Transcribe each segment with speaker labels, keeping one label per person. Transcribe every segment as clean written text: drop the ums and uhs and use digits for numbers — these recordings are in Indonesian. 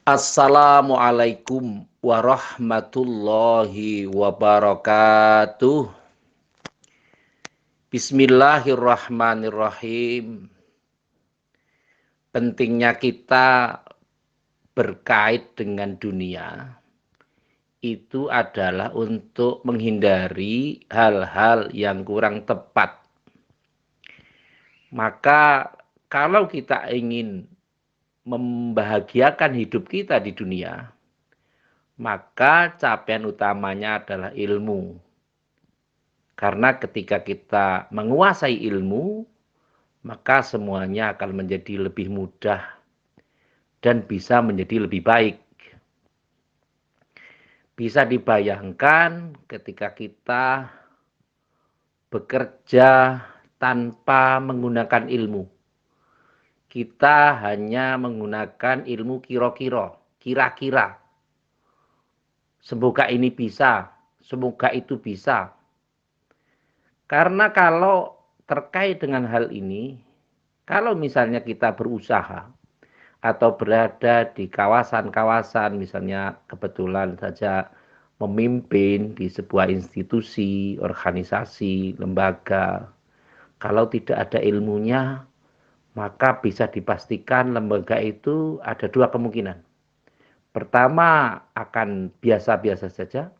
Speaker 1: Assalamualaikum warahmatullahi wabarakatuh. Bismillahirrahmanirrahim. Pentingnya kita berkait dengan dunia itu adalah untuk menghindari hal-hal yang kurang tepat. Maka kalau kita ingin membahagiakan hidup kita di dunia, maka capaian utamanya adalah ilmu. Karena ketika kita menguasai ilmu, maka semuanya akan menjadi lebih mudah dan bisa menjadi lebih baik. Bisa dibayangkan ketika kita bekerja tanpa menggunakan ilmu. Kita hanya menggunakan ilmu kira-kira. Semoga ini bisa, semoga itu bisa. Karena kalau terkait dengan hal ini, kalau misalnya kita berusaha atau berada di kawasan-kawasan, misalnya kebetulan saja memimpin di sebuah institusi, organisasi, lembaga, kalau tidak ada ilmunya, maka bisa dipastikan lembaga itu ada dua kemungkinan. Pertama, akan biasa-biasa saja,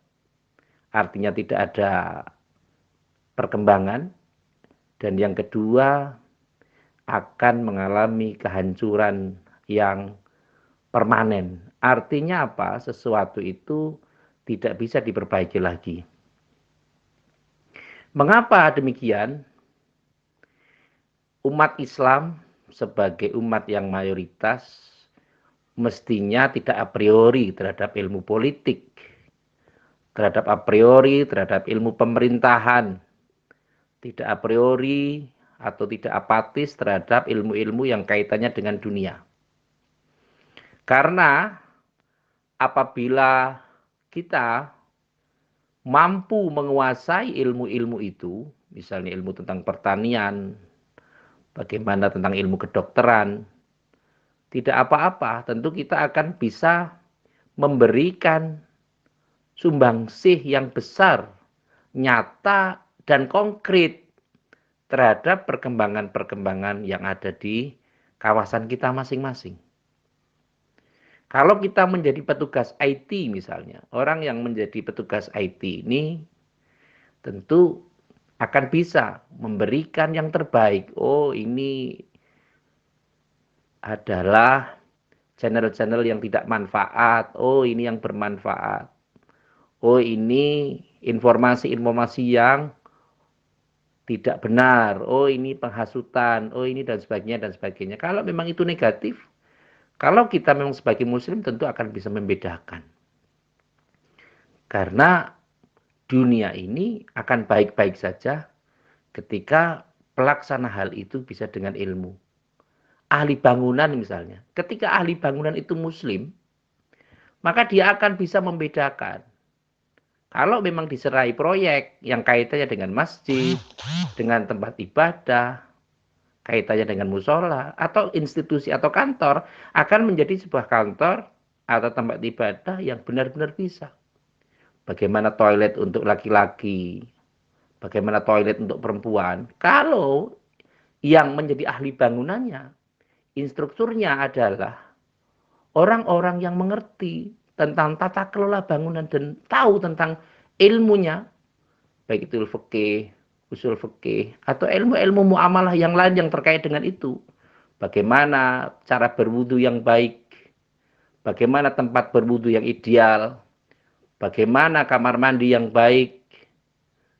Speaker 1: artinya tidak ada perkembangan. Dan yang kedua, akan mengalami kehancuran yang permanen. Artinya apa? Sesuatu itu tidak bisa diperbaiki lagi. Mengapa demikian? Umat Islam sebagai umat yang mayoritas mestinya tidak a priori terhadap ilmu politik, terhadap a priori terhadap ilmu pemerintahan, tidak a priori atau tidak apatis terhadap ilmu-ilmu yang kaitannya dengan dunia. Karena apabila kita mampu menguasai ilmu-ilmu itu, misalnya ilmu tentang pertanian, bagaimana tentang ilmu kedokteran, tidak apa-apa, tentu kita akan bisa memberikan sumbangsih yang besar, nyata dan konkret terhadap perkembangan-perkembangan yang ada di kawasan kita masing-masing. Kalau kita menjadi petugas IT misalnya, orang yang menjadi petugas IT ini tentu akan bisa memberikan yang terbaik. Oh, ini adalah channel-channel yang tidak manfaat. Oh, ini yang bermanfaat. Oh, ini informasi-informasi yang tidak benar. Oh, ini penghasutan. Oh, ini dan sebagainya dan sebagainya. Kalau memang itu negatif, kalau kita memang sebagai muslim tentu akan bisa membedakan. Karena dunia ini akan baik-baik saja ketika pelaksana hal itu bisa dengan ilmu. Ahli bangunan misalnya, ketika ahli bangunan itu muslim, maka dia akan bisa membedakan. Kalau memang diserai proyek yang kaitannya dengan masjid, dengan tempat ibadah, kaitannya dengan musola, atau institusi atau kantor, akan menjadi sebuah kantor atau tempat ibadah yang benar-benar bisa. Bagaimana toilet untuk laki-laki, bagaimana toilet untuk perempuan. Kalau yang menjadi ahli bangunannya, instrukturnya adalah orang-orang yang mengerti tentang tata kelola bangunan dan tahu tentang ilmunya, baik itu fikih, usul fikih, atau ilmu-ilmu muamalah yang lain yang terkait dengan itu. Bagaimana cara berwudu yang baik, bagaimana tempat berwudu yang ideal, bagaimana kamar mandi yang baik,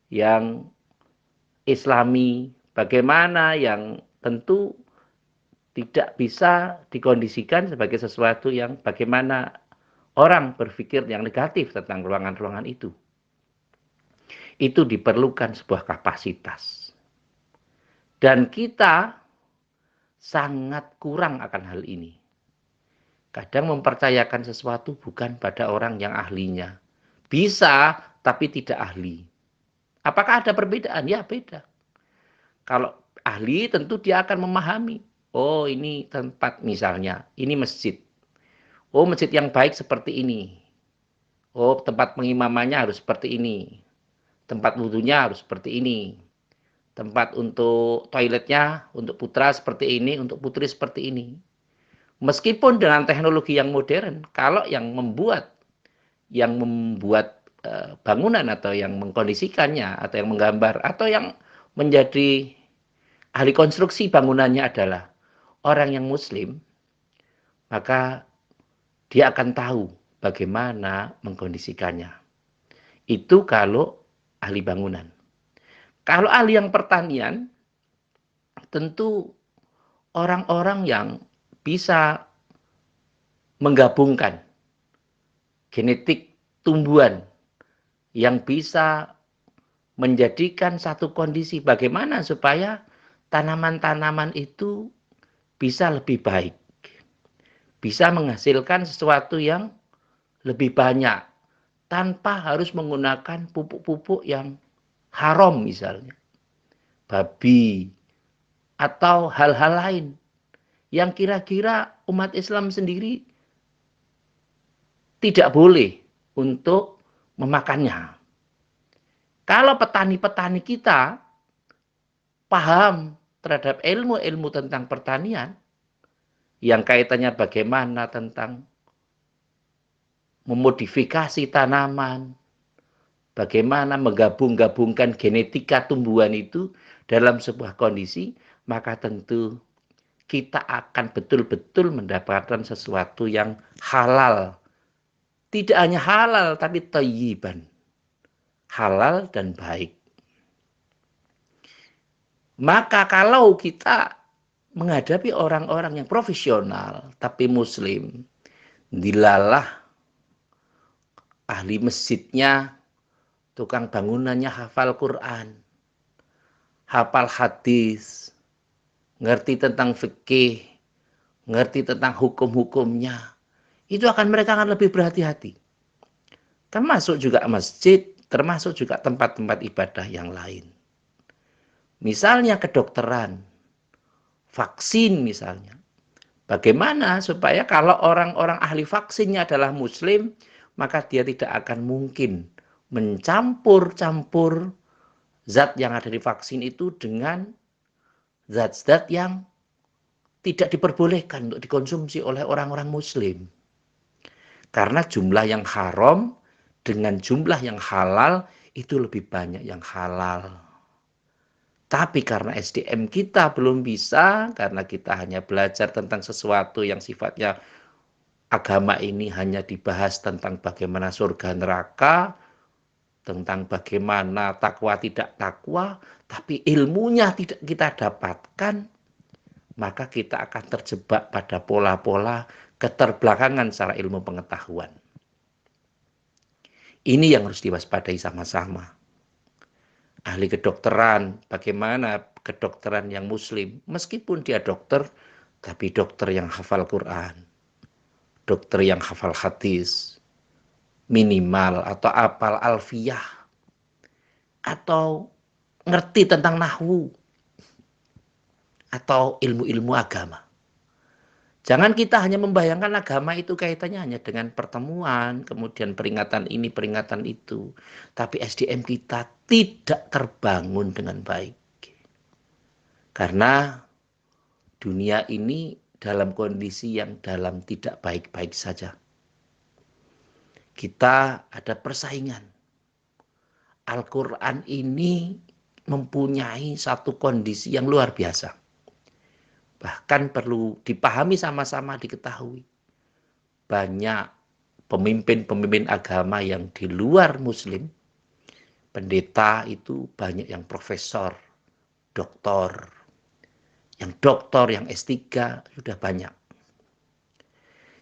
Speaker 1: yang islami, bagaimana yang tentu tidak bisa dikondisikan sebagai sesuatu yang bagaimana orang berpikir yang negatif tentang ruangan-ruangan itu. Itu diperlukan sebuah kapasitas. Dan kita sangat kurang akan hal ini. Kadang mempercayakan sesuatu bukan pada orang yang ahlinya. Bisa, tapi tidak ahli. Apakah ada perbedaan? Ya, beda. Kalau ahli tentu dia akan memahami. Oh, ini tempat misalnya, ini masjid. Oh, masjid yang baik seperti ini. Oh, tempat pengimamannya harus seperti ini. Tempat wudhunya harus seperti ini. Tempat untuk toiletnya, untuk putra seperti ini, untuk putri seperti ini. Meskipun dengan teknologi yang modern, kalau yang membuat bangunan atau yang mengkondisikannya atau yang menggambar atau yang menjadi ahli konstruksi bangunannya adalah orang yang muslim, maka dia akan tahu bagaimana mengkondisikannya. Itu kalau ahli bangunan. Kalau ahli yang pertanian, tentu orang-orang yang bisa menggabungkan genetik tumbuhan yang bisa menjadikan satu kondisi bagaimana supaya tanaman-tanaman itu bisa lebih baik, bisa menghasilkan sesuatu yang lebih banyak tanpa harus menggunakan pupuk-pupuk yang haram misalnya, babi atau hal-hal lain yang kira-kira umat Islam sendiri tidak boleh untuk memakannya. Kalau petani-petani kita paham terhadap ilmu-ilmu tentang pertanian, yang kaitannya bagaimana tentang memodifikasi tanaman, bagaimana menggabung-gabungkan genetika tumbuhan itu dalam sebuah kondisi, maka tentu kita akan betul-betul mendapatkan sesuatu yang halal. Tidak hanya halal, tapi thayyiban. Halal dan baik. Maka kalau kita menghadapi orang-orang yang profesional, tapi muslim, dilalah ahli masjidnya, tukang bangunannya hafal Quran, hafal hadis, ngerti tentang fikih, ngerti tentang hukum-hukumnya, itu mereka akan lebih berhati-hati. Termasuk juga masjid, termasuk juga tempat-tempat ibadah yang lain. Misalnya kedokteran, vaksin misalnya. Bagaimana supaya kalau orang-orang ahli vaksinnya adalah muslim, maka dia tidak akan mungkin mencampur-campur zat yang ada di vaksin itu dengan zat-zat yang tidak diperbolehkan untuk dikonsumsi oleh orang-orang muslim. Karena jumlah yang haram dengan jumlah yang halal itu lebih banyak yang halal. Tapi karena SDM kita belum bisa, karena kita hanya belajar tentang sesuatu yang sifatnya agama ini hanya dibahas tentang bagaimana surga neraka, tentang bagaimana takwa tidak takwa, tapi ilmunya tidak kita dapatkan, maka kita akan terjebak pada pola-pola keterbelakangan secara ilmu pengetahuan. Ini yang harus diwaspadai sama-sama. Ahli kedokteran, bagaimana kedokteran yang muslim, meskipun dia dokter, tapi dokter yang hafal Quran, dokter yang hafal hadis, minimal atau apal alfiyah, atau ngerti tentang nahwu, atau ilmu-ilmu agama. Jangan kita hanya membayangkan agama itu kaitannya hanya dengan pertemuan, kemudian peringatan ini, peringatan itu. Tapi SDM kita tidak terbangun dengan baik. Karena dunia ini dalam kondisi yang dalam tidak baik-baik saja. Kita ada persaingan. Al-Quran ini mempunyai satu kondisi yang luar biasa. Bahkan perlu dipahami sama-sama, diketahui. Banyak pemimpin-pemimpin agama yang di luar muslim, pendeta itu banyak yang profesor, doktor, yang doktor, yang S3, sudah banyak.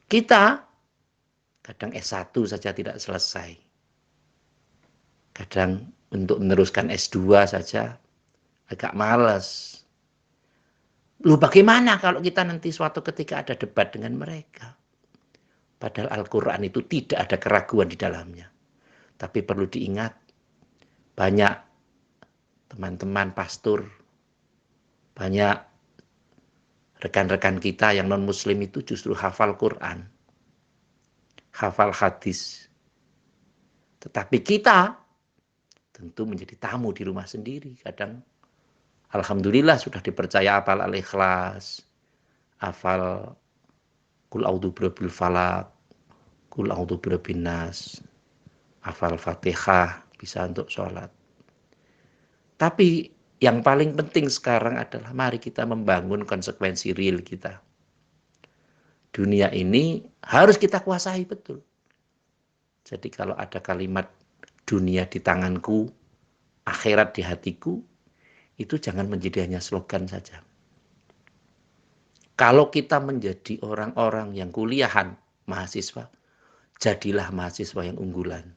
Speaker 1: Kita kadang S1 saja tidak selesai. Kadang untuk meneruskan S2 saja agak malas. Loh bagaimana kalau kita nanti suatu ketika ada debat dengan mereka? Padahal Al-Quran itu tidak ada keraguan di dalamnya. Tapi perlu diingat, banyak teman-teman pastor, banyak rekan-rekan kita yang non-muslim itu justru hafal Quran. hafal hadis. Tetapi kita tentu menjadi tamu di rumah sendiri. Kadang alhamdulillah sudah dipercaya hafal al-ikhlas, hafal kul a'udzu birabbil falaq, kul a'udzu birabbin nas, hafal Fatihah bisa untuk sholat. Tapi yang paling penting sekarang adalah mari kita membangun konsekuensi real kita. Dunia ini harus kita kuasai betul. Jadi kalau ada kalimat dunia di tanganku, akhirat di hatiku, itu jangan menjadi hanya slogan saja. Kalau kita menjadi orang-orang yang kuliahan, mahasiswa, jadilah mahasiswa yang unggulan.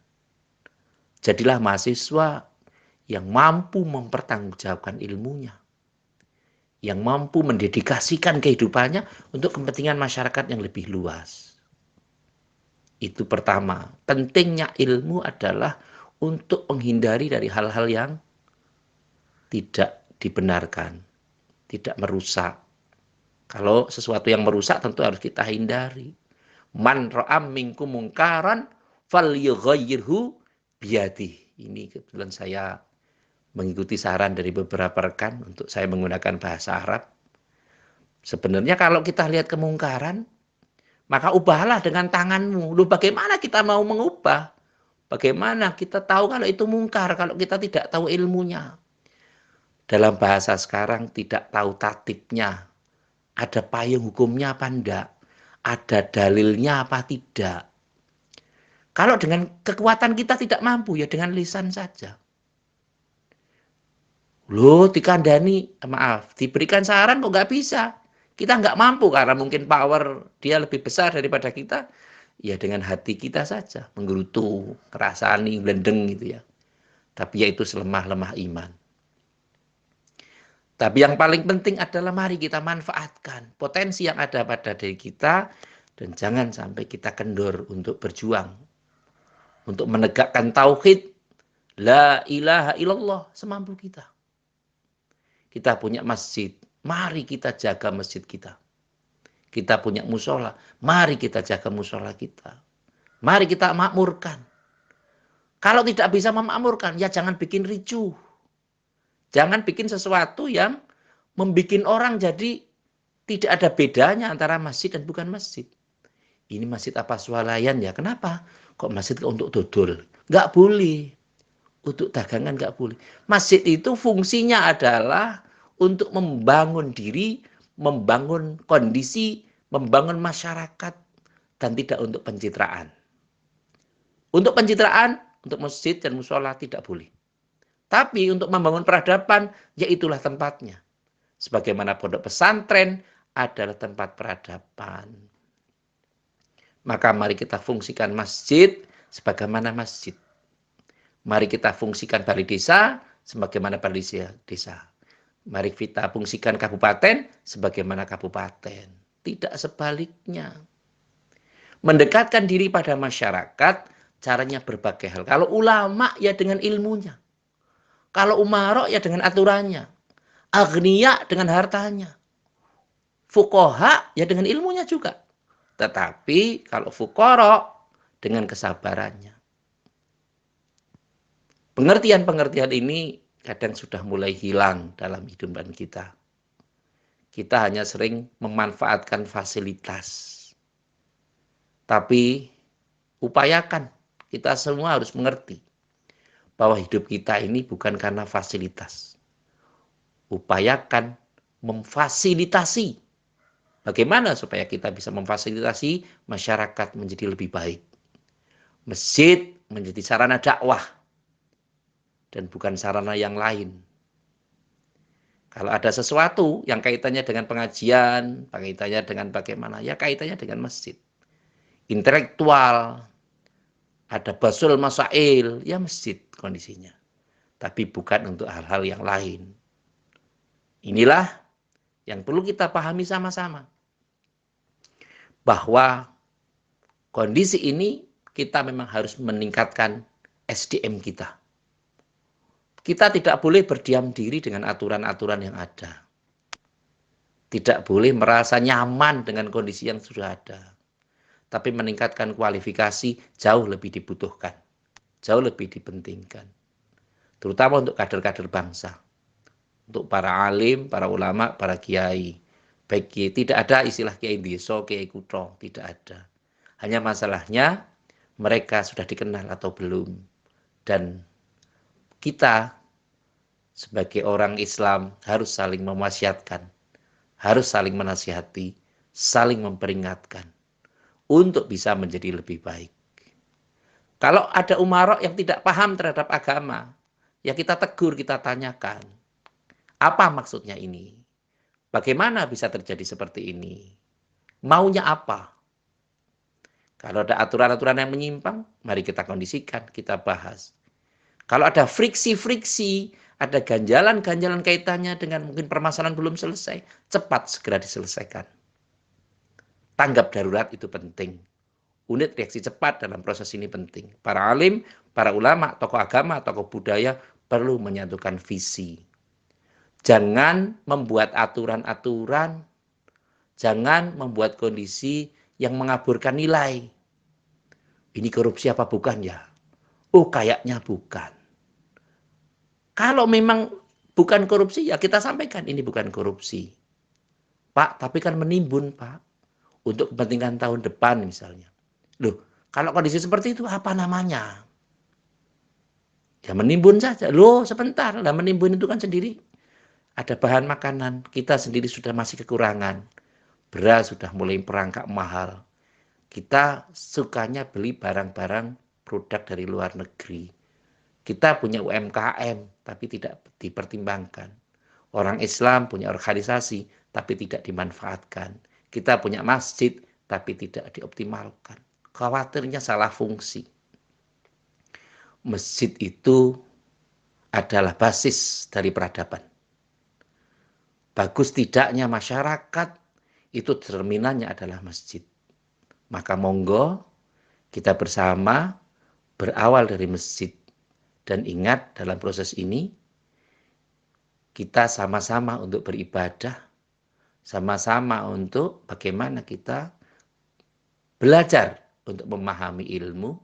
Speaker 1: Jadilah mahasiswa yang mampu mempertanggungjawabkan ilmunya, yang mampu mendedikasikan kehidupannya untuk kepentingan masyarakat yang lebih luas. Itu pertama. Pentingnya ilmu adalah untuk menghindari dari hal-hal yang tidak dibenarkan, tidak merusak. Kalau sesuatu yang merusak tentu harus kita hindari. Man ra'am minkum mungkaran falyughayyirhu biyadihi. Ini kebetulan saya mengikuti saran dari beberapa rekan untuk saya menggunakan bahasa Arab. Sebenarnya kalau kita lihat kemungkaran, maka ubahlah dengan tanganmu. Loh, bagaimana kita mau mengubah? Bagaimana kita tahu kalau itu mungkar, kalau kita tidak tahu ilmunya? Dalam bahasa sekarang tidak tahu tatibnya. Ada payung hukumnya apa enggak? Ada dalilnya apa tidak? Kalau dengan kekuatan kita tidak mampu, ya dengan lisan saja. Loh, dikandani, maaf, diberikan saran kok nggak bisa. Kita nggak mampu karena mungkin power dia lebih besar daripada kita. Ya dengan hati kita saja, menggerutu, ngerasani, blendeng gitu ya. Tapi ya itu selemah-lemah iman. Tapi yang paling penting adalah mari kita manfaatkan potensi yang ada pada diri kita dan jangan sampai kita kendor untuk berjuang. Untuk menegakkan tauhid, la ilaha illallah semampu kita. Kita punya masjid, mari kita jaga masjid kita. Kita punya musola, mari kita jaga musola kita. Mari kita makmurkan. Kalau tidak bisa memakmurkan, ya jangan bikin ricuh. Jangan bikin sesuatu yang membuat orang jadi tidak ada bedanya antara masjid dan bukan masjid. Ini masjid apa swalayan ya? Kenapa? Kok masjid untuk dodol? Nggak boleh. Untuk dagangan nggak boleh. Masjid itu fungsinya adalah untuk membangun diri, membangun kondisi, membangun masyarakat, dan tidak untuk pencitraan. Untuk pencitraan, untuk masjid dan musola tidak boleh. Tapi untuk membangun peradaban, ya itulah tempatnya. Sebagaimana pondok pesantren adalah tempat peradaban. Maka mari kita fungsikan masjid sebagaimana masjid. Mari kita fungsikan balai desa sebagaimana balai desa. Mari kita fungsikan kabupaten sebagaimana kabupaten. Tidak sebaliknya. Mendekatkan diri pada masyarakat, caranya berbagai hal. Kalau ulama ya dengan ilmunya. Kalau umarok ya dengan aturannya. Agniya dengan hartanya. Fuqaha ya dengan ilmunya juga. Tetapi kalau fuqara dengan kesabarannya. Pengertian-pengertian ini kadang sudah mulai hilang dalam hidupan kita. Kita hanya sering memanfaatkan fasilitas. Tapi upayakan kita semua harus mengerti bahwa hidup kita ini bukan karena fasilitas. Upayakan memfasilitasi. Bagaimana supaya kita bisa memfasilitasi masyarakat menjadi lebih baik. Masjid menjadi sarana dakwah dan bukan sarana yang lain. Kalau ada sesuatu yang kaitannya dengan pengajian, kaitannya dengan bagaimana, ya kaitannya dengan masjid. Intelektual, ada basul masail, ya masjid kondisinya. Tapi bukan untuk hal-hal yang lain. Inilah yang perlu kita pahami sama-sama. Bahwa kondisi ini kita memang harus meningkatkan SDM kita. Kita tidak boleh berdiam diri dengan aturan-aturan yang ada. Tidak boleh merasa nyaman dengan kondisi yang sudah ada. tapi meningkatkan kualifikasi jauh lebih dibutuhkan, jauh lebih dipentingkan. Terutama untuk kader-kader bangsa, untuk para alim, para ulama, para kiai. Baik kiai, tidak ada istilah kiai desa, kiai kutho, tidak ada. Hanya masalahnya mereka sudah dikenal atau belum. Dan kita sebagai orang Islam harus saling mewasiatkan, harus saling menasihati, saling memperingatkan untuk bisa menjadi lebih baik. Kalau ada umarok yang tidak paham terhadap agama, ya kita tegur, kita tanyakan. Apa maksudnya ini? Bagaimana bisa terjadi seperti ini? Maunya apa? Kalau ada aturan-aturan yang menyimpang, mari kita kondisikan, kita bahas. Kalau ada friksi-friksi, ada ganjalan-ganjalan kaitannya dengan mungkin permasalahan belum selesai, cepat segera diselesaikan. Tanggap darurat itu penting. Unit reaksi cepat dalam proses ini penting. Para alim, para ulama, tokoh agama, tokoh budaya perlu menyatukan visi. Jangan membuat aturan-aturan, jangan membuat kondisi yang mengaburkan nilai. Ini korupsi apa bukan ya? Oh, kayaknya bukan. Kalau memang bukan korupsi, ya kita sampaikan ini bukan korupsi. Pak, tapi kan menimbun, Pak. Untuk kepentingan tahun depan misalnya. Loh, kalau kondisi seperti itu apa namanya? Ya menimbun saja. Loh, sebentar. Lah menimbun itu kan sendiri ada bahan makanan. Kita sendiri sudah masih kekurangan. Beras sudah mulai perangkak mahal. Kita sukanya beli barang-barang produk dari luar negeri. Kita punya UMKM, tapi tidak dipertimbangkan. Orang Islam punya organisasi, tapi tidak dimanfaatkan. Kita punya masjid, tapi tidak dioptimalkan. Khawatirnya salah fungsi. Masjid itu adalah basis dari peradaban. Bagus tidaknya masyarakat, itu cerminannya adalah masjid. Maka monggo kita bersama berawal dari masjid. Dan ingat dalam proses ini, kita sama-sama untuk beribadah, sama-sama untuk bagaimana kita belajar untuk memahami ilmu,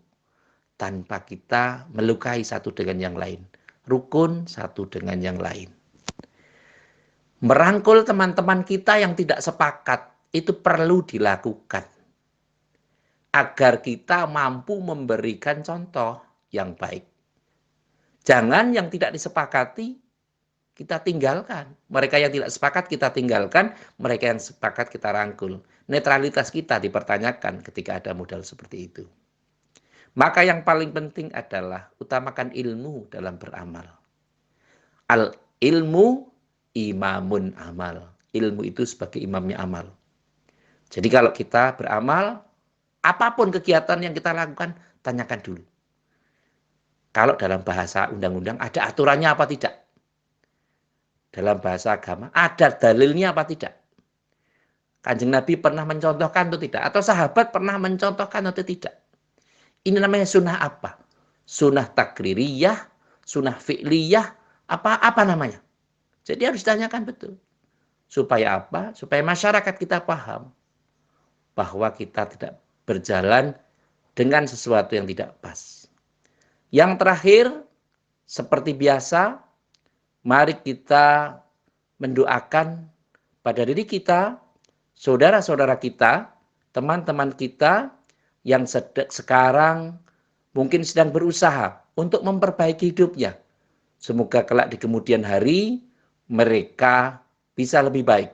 Speaker 1: tanpa kita melukai satu dengan yang lain. Rukun satu dengan yang lain. Merangkul teman-teman kita yang tidak sepakat, itu perlu dilakukan. Agar kita mampu memberikan contoh yang baik. Jangan yang tidak disepakati, kita tinggalkan. Mereka yang tidak sepakat kita tinggalkan, mereka yang sepakat kita rangkul. Netralitas kita dipertanyakan ketika ada modal seperti itu. Maka yang paling penting adalah utamakan ilmu dalam beramal. Al-ilmu imamun amal. Ilmu itu sebagai imamnya amal. Jadi kalau kita beramal, apapun kegiatan yang kita lakukan, tanyakan dulu. Kalau dalam bahasa undang-undang ada aturannya apa tidak? Dalam bahasa agama ada dalilnya apa tidak? Kanjeng Nabi pernah mencontohkan atau tidak? Atau sahabat pernah mencontohkan atau tidak? Ini namanya sunnah apa? Sunnah takririyah, sunnah fi'liyah, apa namanya? Jadi harus ditanyakan betul. Supaya apa? Supaya masyarakat kita paham bahwa kita tidak berjalan dengan sesuatu yang tidak pas. Yang terakhir, seperti biasa, mari kita mendoakan pada diri kita, saudara-saudara kita, teman-teman kita yang sekarang mungkin sedang berusaha untuk memperbaiki hidupnya. Semoga kelak di kemudian hari mereka bisa lebih baik.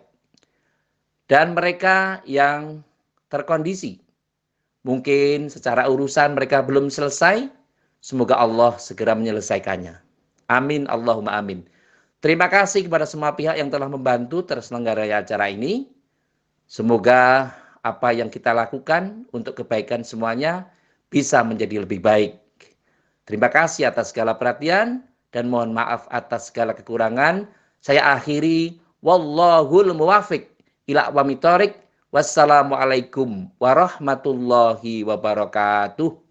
Speaker 1: Dan mereka yang terkondisi, mungkin secara urusan mereka belum selesai, semoga Allah segera menyelesaikannya. Amin, Allahumma amin. Terima kasih kepada semua pihak yang telah membantu terselenggaranya acara ini. Semoga apa yang kita lakukan untuk kebaikan semuanya bisa menjadi lebih baik. Terima kasih atas segala perhatian dan mohon maaf atas segala kekurangan. Saya akhiri, wallahul muwafiq ila aqwamit thoriq. Wassalamualaikum warahmatullahi wabarakatuh.